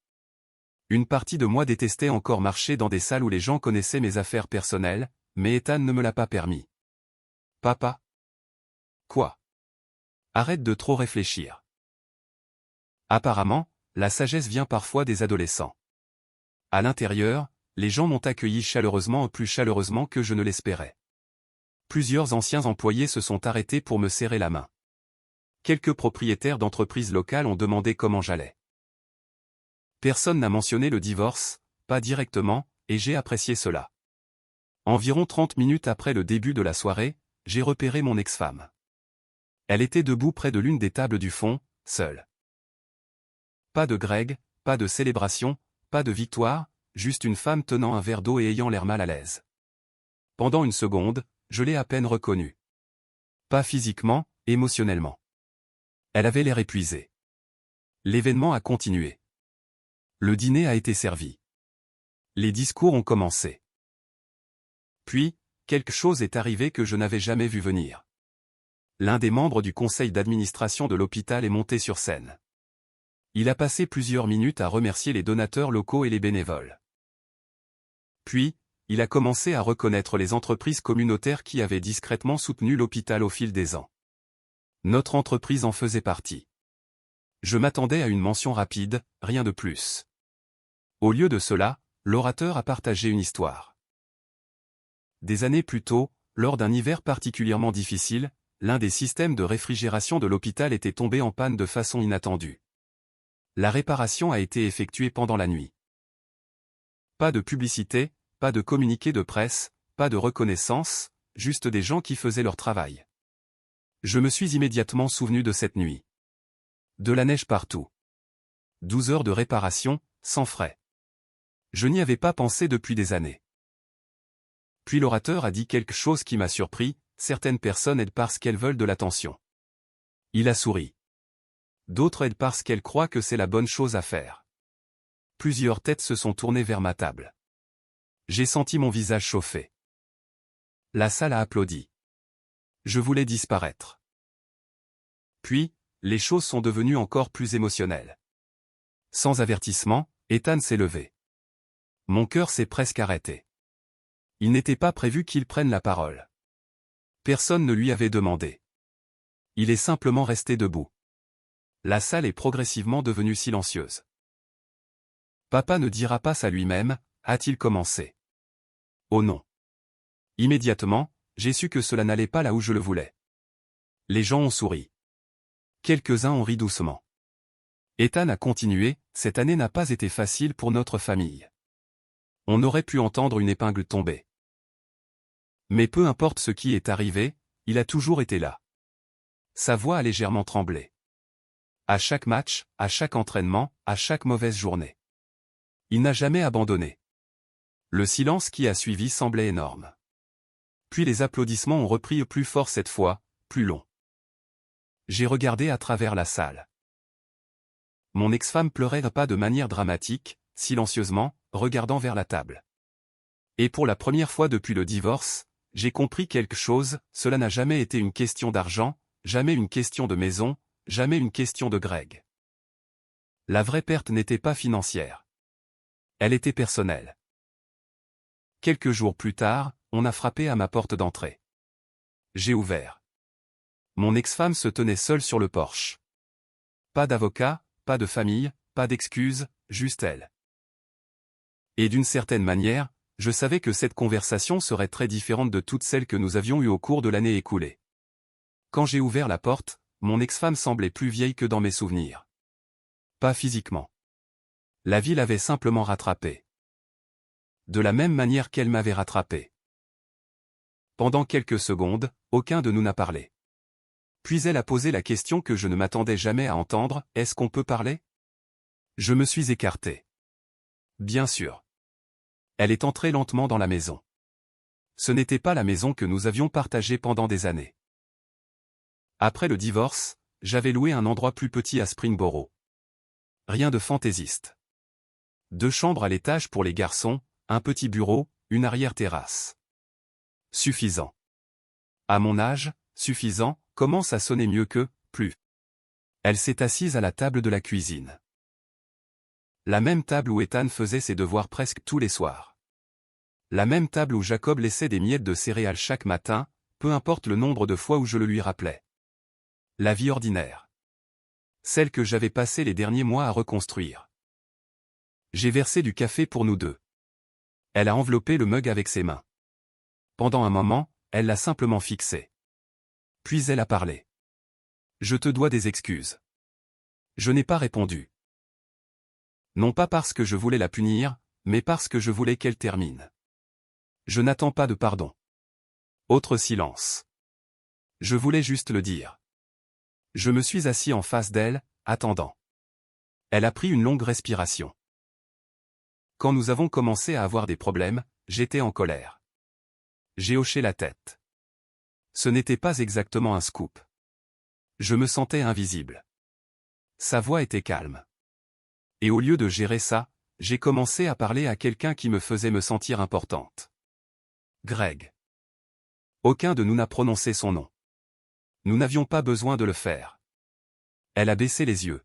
Une partie de moi détestait encore marcher dans des salles où les gens connaissaient mes affaires personnelles, mais Ethan ne me l'a pas permis. Papa? Quoi? Arrête de trop réfléchir. Apparemment, la sagesse vient parfois des adolescents. À l'intérieur, les gens m'ont accueilli chaleureusement, plus chaleureusement que je ne l'espérais. Plusieurs anciens employés se sont arrêtés pour me serrer la main. Quelques propriétaires d'entreprises locales ont demandé comment j'allais. Personne n'a mentionné le divorce, pas directement, et j'ai apprécié cela. Environ 30 minutes après le début de la soirée, j'ai repéré mon ex-femme. Elle était debout près de l'une des tables du fond, seule. Pas de Greg, pas de célébration, pas de victoire, juste une femme tenant un verre d'eau et ayant l'air mal à l'aise. Pendant une seconde, je l'ai à peine reconnue. Pas physiquement, émotionnellement. Elle avait l'air épuisée. L'événement a continué. Le dîner a été servi. Les discours ont commencé. Puis, quelque chose est arrivé que je n'avais jamais vu venir. L'un des membres du conseil d'administration de l'hôpital est monté sur scène. Il a passé plusieurs minutes à remercier les donateurs locaux et les bénévoles. Puis, il a commencé à reconnaître les entreprises communautaires qui avaient discrètement soutenu l'hôpital au fil des ans. Notre entreprise en faisait partie. Je m'attendais à une mention rapide, rien de plus. Au lieu de cela, l'orateur a partagé une histoire. Des années plus tôt, lors d'un hiver particulièrement difficile, l'un des systèmes de réfrigération de l'hôpital était tombé en panne de façon inattendue. La réparation a été effectuée pendant la nuit. Pas de publicité, pas de communiqué de presse, pas de reconnaissance, juste des gens qui faisaient leur travail. Je me suis immédiatement souvenu de cette nuit. De la neige partout. 12 heures de réparation, sans frais. Je n'y avais pas pensé depuis des années. Puis l'orateur a dit quelque chose qui m'a surpris, certaines personnes aident parce qu'elles veulent de l'attention. Il a souri. D'autres aident parce qu'elles croient que c'est la bonne chose à faire. Plusieurs têtes se sont tournées vers ma table. J'ai senti mon visage chauffer. La salle a applaudi. Je voulais disparaître. Puis, les choses sont devenues encore plus émotionnelles. Sans avertissement, Ethan s'est levé. Mon cœur s'est presque arrêté. Il n'était pas prévu qu'il prenne la parole. Personne ne lui avait demandé. Il est simplement resté debout. La salle est progressivement devenue silencieuse. Papa ne dira pas ça lui-même, a-t-il commencé. Oh non. Immédiatement, j'ai su que cela n'allait pas là où je le voulais. Les gens ont souri. Quelques-uns ont ri doucement. Ethan a continué, cette année n'a pas été facile pour notre famille. On aurait pu entendre une épingle tomber. Mais peu importe ce qui est arrivé, il a toujours été là. Sa voix a légèrement tremblé. À chaque match, à chaque entraînement, à chaque mauvaise journée. Il n'a jamais abandonné. Le silence qui a suivi semblait énorme. Puis les applaudissements ont repris plus fort cette fois, plus long. J'ai regardé à travers la salle. Mon ex-femme pleurait pas de manière dramatique, silencieusement, regardant vers la table. Et pour la première fois depuis le divorce, j'ai compris quelque chose, cela n'a jamais été une question d'argent, jamais une question de maison, jamais une question de Greg. La vraie perte n'était pas financière. Elle était personnelle. Quelques jours plus tard, on a frappé à ma porte d'entrée. J'ai ouvert. Mon ex-femme se tenait seule sur le porche. Pas d'avocat, pas de famille, pas d'excuses, juste elle. Et d'une certaine manière, je savais que cette conversation serait très différente de toutes celles que nous avions eues au cours de l'année écoulée. Quand j'ai ouvert la porte, mon ex-femme semblait plus vieille que dans mes souvenirs. Pas physiquement. La vie l'avait simplement rattrapée. De la même manière qu'elle m'avait rattrapé. Pendant quelques secondes, aucun de nous n'a parlé. Puis elle a posé la question que je ne m'attendais jamais à entendre, est-ce qu'on peut parler? Je me suis écarté. Bien sûr. Elle est entrée lentement dans la maison. Ce n'était pas la maison que nous avions partagée pendant des années. Après le divorce, j'avais loué un endroit plus petit à Springboro. Rien de fantaisiste. 2 chambres à l'étage pour les garçons, un petit bureau, une arrière-terrasse. Suffisant. À mon âge, suffisant, commence à sonner mieux que, plus. Elle s'est assise à la table de la cuisine. La même table où Ethan faisait ses devoirs presque tous les soirs. La même table où Jacob laissait des miettes de céréales chaque matin, peu importe le nombre de fois où je le lui rappelais. La vie ordinaire. Celle que j'avais passé les derniers mois à reconstruire. J'ai versé du café pour nous deux. Elle a enveloppé le mug avec ses mains. Pendant un moment, elle l'a simplement fixé. Puis elle a parlé. Je te dois des excuses. Je n'ai pas répondu. Non pas parce que je voulais la punir, mais parce que je voulais qu'elle termine. Je n'attends pas de pardon. Autre silence. Je voulais juste le dire. Je me suis assis en face d'elle, attendant. Elle a pris une longue respiration. Quand nous avons commencé à avoir des problèmes, j'étais en colère. J'ai hoché la tête. Ce n'était pas exactement un scoop. Je me sentais invisible. Sa voix était calme. Et au lieu de gérer ça, j'ai commencé à parler à quelqu'un qui me faisait me sentir importante. Greg. Aucun de nous n'a prononcé son nom. Nous n'avions pas besoin de le faire. Elle a baissé les yeux.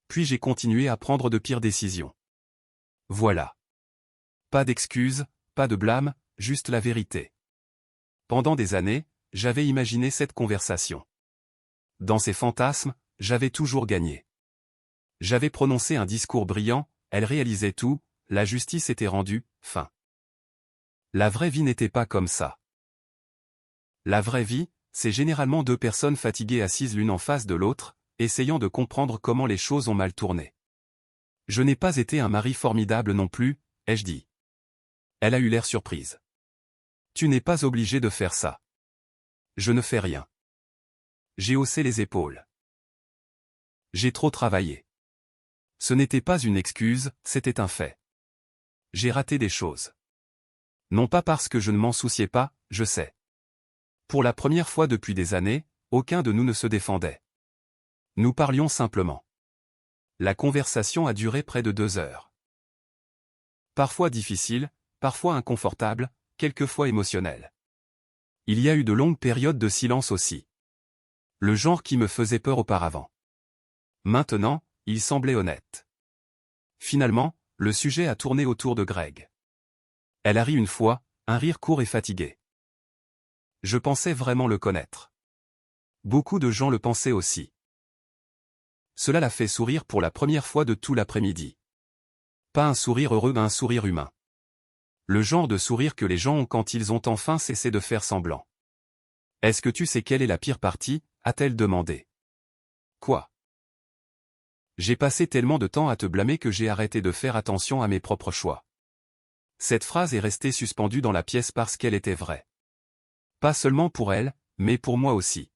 Puis j'ai continué à prendre de pires décisions. Voilà. Pas d'excuses, pas de blâme, juste la vérité. Pendant des années, j'avais imaginé cette conversation. Dans ces fantasmes, j'avais toujours gagné. J'avais prononcé un discours brillant, elle réalisait tout, la justice était rendue, fin. La vraie vie n'était pas comme ça. La vraie vie, c'est généralement deux personnes fatiguées assises l'une en face de l'autre, essayant de comprendre comment les choses ont mal tourné. Je n'ai pas été un mari formidable non plus, ai-je dit. Elle a eu l'air surprise. Tu n'es pas obligé de faire ça. Je ne fais rien. J'ai haussé les épaules. J'ai trop travaillé. Ce n'était pas une excuse, c'était un fait. J'ai raté des choses. Non pas parce que je ne m'en souciais pas, je sais. Pour la première fois depuis des années, aucun de nous ne se défendait. Nous parlions simplement. La conversation a duré près de 2 heures. Parfois difficile, parfois inconfortable, quelquefois émotionnelle. Il y a eu de longues périodes de silence aussi. Le genre qui me faisait peur auparavant. Maintenant, il semblait honnête. Finalement, le sujet a tourné autour de Greg. Elle a ri une fois, un rire court et fatigué. Je pensais vraiment le connaître. Beaucoup de gens le pensaient aussi. Cela l'a fait sourire pour la première fois de tout l'après-midi. Pas un sourire heureux, mais un sourire humain. Le genre de sourire que les gens ont quand ils ont enfin cessé de faire semblant. « Est-ce que tu sais quelle est la pire partie ?» a-t-elle demandé. « Quoi ? » J'ai passé tellement de temps à te blâmer que j'ai arrêté de faire attention à mes propres choix. Cette phrase est restée suspendue dans la pièce parce qu'elle était vraie. Pas seulement pour elle, mais pour moi aussi.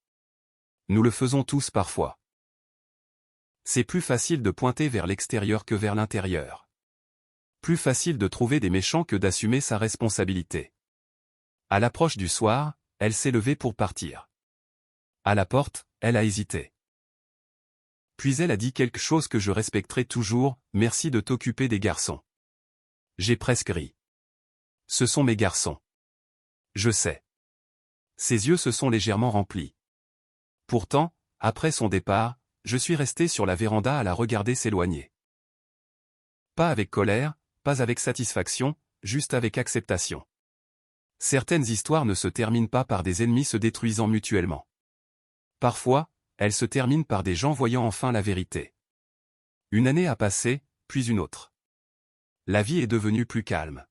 Nous le faisons tous parfois. C'est plus facile de pointer vers l'extérieur que vers l'intérieur. Plus facile de trouver des méchants que d'assumer sa responsabilité. À l'approche du soir, elle s'est levée pour partir. À la porte, elle a hésité. Puis elle a dit quelque chose que je respecterai toujours, « Merci de t'occuper des garçons. » J'ai presque ri. Ce sont mes garçons. Je sais. Ses yeux se sont légèrement remplis. Pourtant, après son départ, je suis resté sur la véranda à la regarder s'éloigner. Pas avec colère, pas avec satisfaction, juste avec acceptation. Certaines histoires ne se terminent pas par des ennemis se détruisant mutuellement. Parfois, elles se terminent par des gens voyant enfin la vérité. Une année a passé, puis une autre. La vie est devenue plus calme.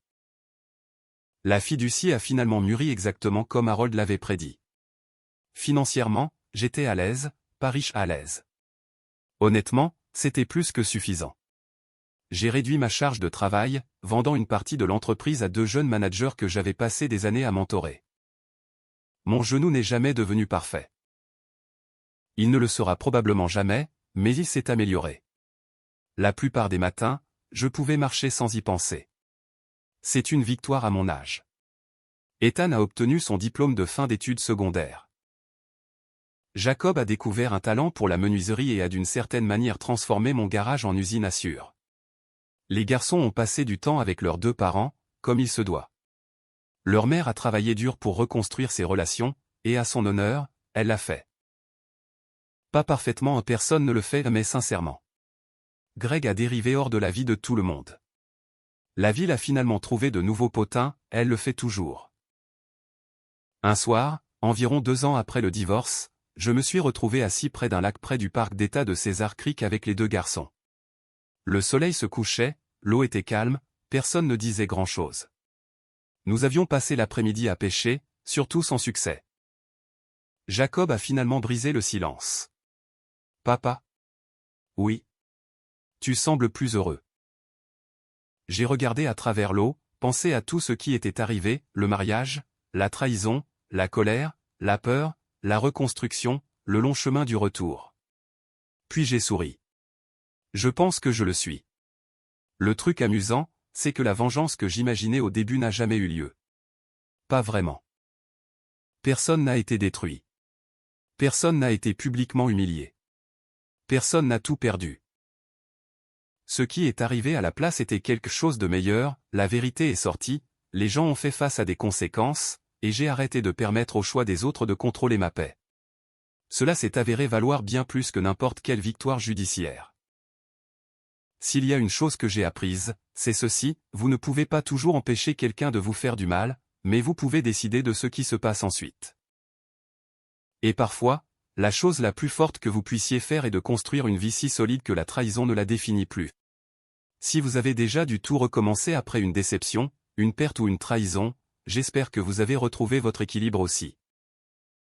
La fiducie a finalement mûri exactement comme Harold l'avait prédit. Financièrement, j'étais à l'aise, pas riche à l'aise. Honnêtement, c'était plus que suffisant. J'ai réduit ma charge de travail, vendant une partie de l'entreprise à 2 jeunes managers que j'avais passé des années à mentorer. Mon genou n'est jamais devenu parfait. Il ne le sera probablement jamais, mais il s'est amélioré. La plupart des matins, je pouvais marcher sans y penser. C'est une victoire à mon âge. Ethan a obtenu son diplôme de fin d'études secondaires. Jacob a découvert un talent pour la menuiserie et a d'une certaine manière transformé mon garage en usine à sueur. Les garçons ont passé du temps avec leurs 2 parents, comme il se doit. Leur mère a travaillé dur pour reconstruire ses relations, et à son honneur, elle l'a fait. Pas parfaitement, personne ne le fait, mais sincèrement. Greg a dérivé hors de la vie de tout le monde. La ville a finalement trouvé de nouveaux potins, elle le fait toujours. Un soir, environ 2 ans après le divorce, je me suis retrouvé assis près d'un lac près du parc d'État de Cedar Creek avec les 2 garçons. Le soleil se couchait, l'eau était calme, personne ne disait grand-chose. Nous avions passé l'après-midi à pêcher, surtout sans succès. Jacob a finalement brisé le silence. « Papa ? » ?»« Oui. »« Tu sembles plus heureux. » J'ai regardé à travers l'eau, pensé à tout ce qui était arrivé, le mariage, la trahison, la colère, la peur, la reconstruction, le long chemin du retour. Puis j'ai souri. Je pense que je le suis. Le truc amusant, c'est que la vengeance que j'imaginais au début n'a jamais eu lieu. Pas vraiment. Personne n'a été détruit. Personne n'a été publiquement humilié. Personne n'a tout perdu. Ce qui est arrivé à la place était quelque chose de meilleur, la vérité est sortie, les gens ont fait face à des conséquences, et j'ai arrêté de permettre au choix des autres de contrôler ma paix. Cela s'est avéré valoir bien plus que n'importe quelle victoire judiciaire. S'il y a une chose que j'ai apprise, c'est ceci, vous ne pouvez pas toujours empêcher quelqu'un de vous faire du mal, mais vous pouvez décider de ce qui se passe ensuite. Et parfois, la chose la plus forte que vous puissiez faire est de construire une vie si solide que la trahison ne la définit plus. Si vous avez déjà dû tout recommencer après une déception, une perte ou une trahison, j'espère que vous avez retrouvé votre équilibre aussi.